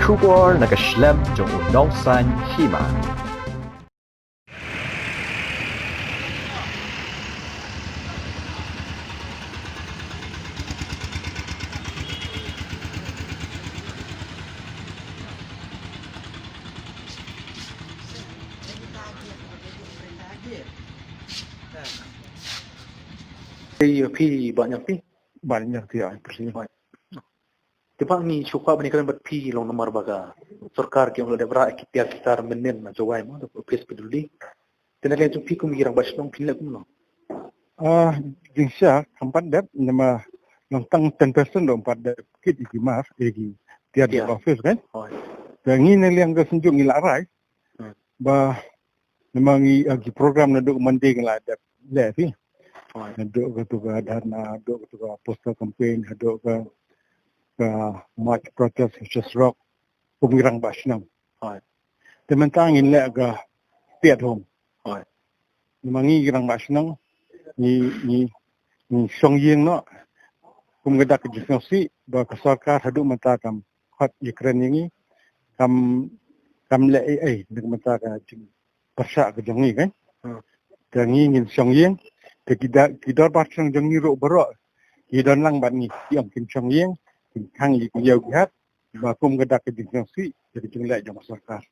Kubor nakaslem jong unongsan Hima. Banyak dia bersih. Tiba ni suka banikan berpi long nomor baga. Sarkar ke ulah debra kita menen na Jowai mo to pes peduli. Tenaga tu pi kum girang basnong pinla kum no. Jingsya kampat dep nama nongtang 10% do 4 dep kit di mas egi tiada di office kan. Dan ini yang ke senjung ila rai. Ba nama ngi agi program na do mandi ngala dep levi. Naduk ke tu ke dana, naduk ke tu ke poster campaign, naduk ke march protest just rock pengirang basnam. Tementang in le ke tiat home. Mangi girang basnam ni Shong Ïing no kumgadak jisnosi ba kasarkar hadu mata kam hot Ukraine ini kam le nek mata ka jing pasha ke jangi kan. Jangi ngin Shong Ïing kita pasang jangi ro baro kita lang bat ni yang kin Shong Ïing khang yi yau hat ba kumgadak jisnosi jadi jing le jang sarkar.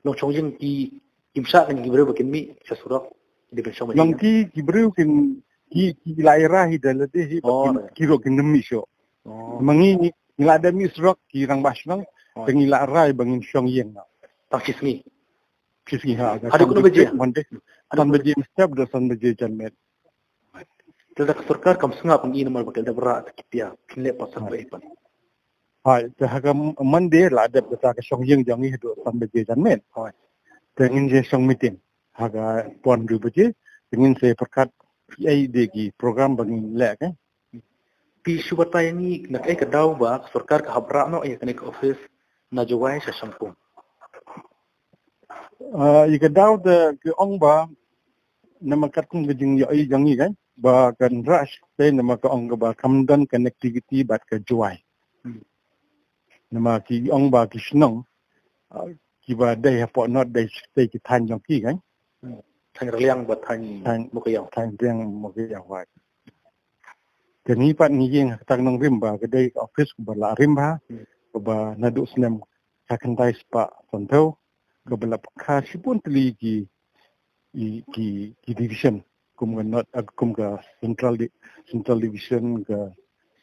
Long Shong Ïing ki imsa kan gibro bakin mi sasurok di Shong Ïing. Long ki gibro kin ki lairah hidalati kiro kin demi syo. Mangi ngilada mi srok kirang basnang pengila rai bangin Shong Ïing na. Taksis ni. Kisih ha. Ada kuno beje. Tan beje step do san beje janmet. Tidak sarkar kam senga pang ina mal bakal debra kitia pinle pasal ba ipan. Hai tahaga mande la adap ta ka Shong Ïing jangi do san beje janmet. Hai. Tengin je Shong meeting. Haga pon du beje ingin saya perkat ai degi program bangin le kan. Pi subata ni nak ai kadau ba sarkar ka habra no ai kanik office na Jowai sa Shangpung. Ika daw de ke ong ba nama kat kung gajing yo ai jangi kan ba kan rush te nama ka ong ba kamdan connectivity bat ka Jowai. Nama ki ong ba ki Shnong ki ba dai hapo not dai stay ki tan jong ki kan. Thành riang buat thành một cái thành riang một cái wai. Jadi pat ni yang tang nong rimba kedai office ko bala rimba ko ba nadu snem sakantai spa tontau ko bala ka sipun tli ki division kum ga not kum ga central division ga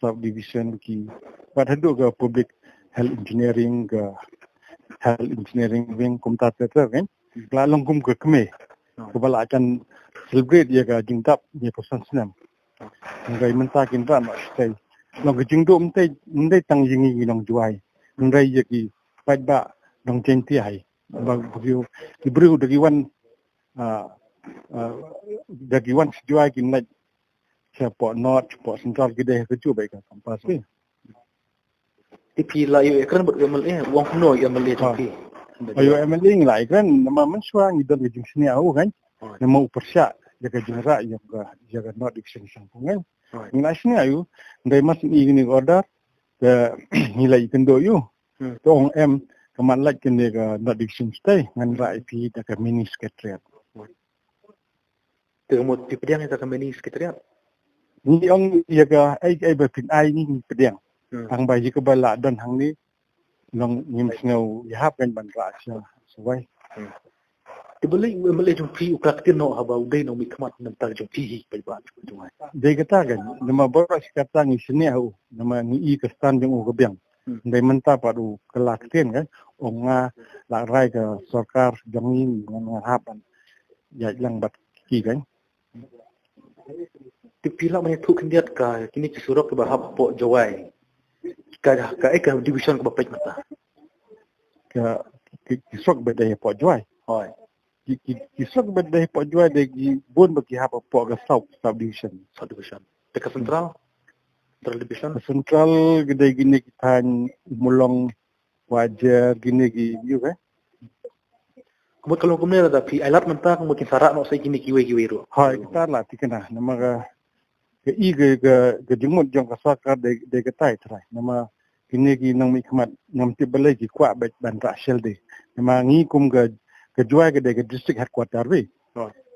sub division ki pat hadu ga public health engineering wing kum ta ter kan lalong kum ga keme kebala akan celebrate dia ka jingtap dia pesan senam. Ngai mentakin ram stay. Long jingdo mtai tang yingi nong Jowai. Ngai ye ki Paidbah nong centi hai. Ba bugio ki bru dari wan Jowai ki nai siapa not siapa central gede ke cu baik kan pas ni. Tipi la yo ekran buat MLA wang no MLA tapi. Ayo MLA ngai kan nama mensua ngidon ke sini au kan. Nama upersya jaga jenera yang jaga not division Sangpungan. Ngai sini ayu ngai mas ini order ke nilai kendo yu. Tong M keman lagi kene ke not division stay ngan rai pi jaga mini secretariat. Tengok tipe dia jaga mini secretariat. Ni ong jaga ai berpin ai ni pedang. Hang bayi ke bala dan hang ni long ngim snow yahap kan ban rasia suai. Tibeli jumpi ukrak tino haba uday no mikmat nantar jumpi Paidbah Jowai. Dia kata kan nama borak kata ngi sini au nama ngi kestan jong u kebiang. Dai menta padu kelak Ktien kan onga la rai ke sarkar jangi ngan hapan. Ya lang bat ki kan. Tipila mane tu kendiat ka kini cisurok ke bahap po Jowai. Ka division ke bapak mata. Ka kisok bedai po Jowai. Hoi. Kisok bedai po Jowai degi bun bagi hapa po ke sub division. Dekat central division. Central gede gini kita mulong wajar gini gitu kan. Kemudian kalau kemudian ada pi alat mentah mungkin sarak no saya gini kiwe ro. Hai kita lah tikena nama ke jengmut jong kasakar de ketai trai nama kini ki nang mi khamat ngam ti balai ki kwa ban ra shel de ma ngi kum ga Jowai ke de district headquarter we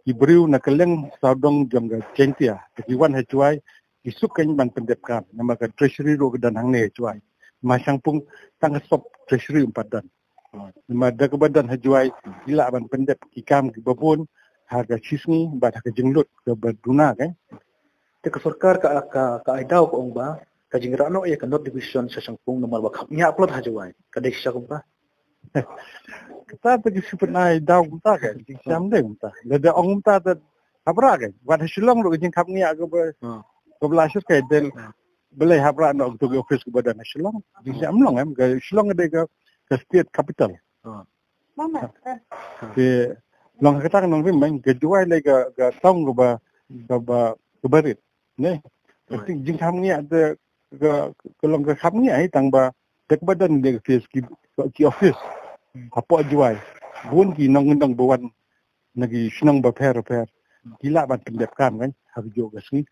ki briu na keleng saudong jam ga kentia ki wan he Jowai ki sukan ban pendep kam nama ga treasury ro dan hang ne Jowai ma sang pung tang stop treasury padan ma da ke badan he Jowai gila ban pendep ki kam ki babon harga chisni ba ha jenglut ke baduna ke Te ka sarkar ka aidaw ko ong ba ka jingrano ya ka not division sa sangpung nomor ba nya upload ha Jowai ka de siya ko ba kita pergi sebenarnya daw kita kan jam deh kita ada orang kita ada habra kan buat Shong lu jing kap ni aku belasut kayak del boleh habra nak untuk office kepada Shong jam long ke Shong ada ke state capital mama ke long kita kan nong main ke Jowai lagi ke tong ke barit nih jing kap ni ada ke long ke kap ni ai tang ba dek badan dia ke office apa Jowai bun ki nong bawan nagi Shnong ba per gila ban pendep kam kan hak jo gasni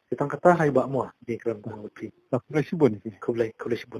kitang kata hay ba mo di kram ko pri tak boleh sibun kublai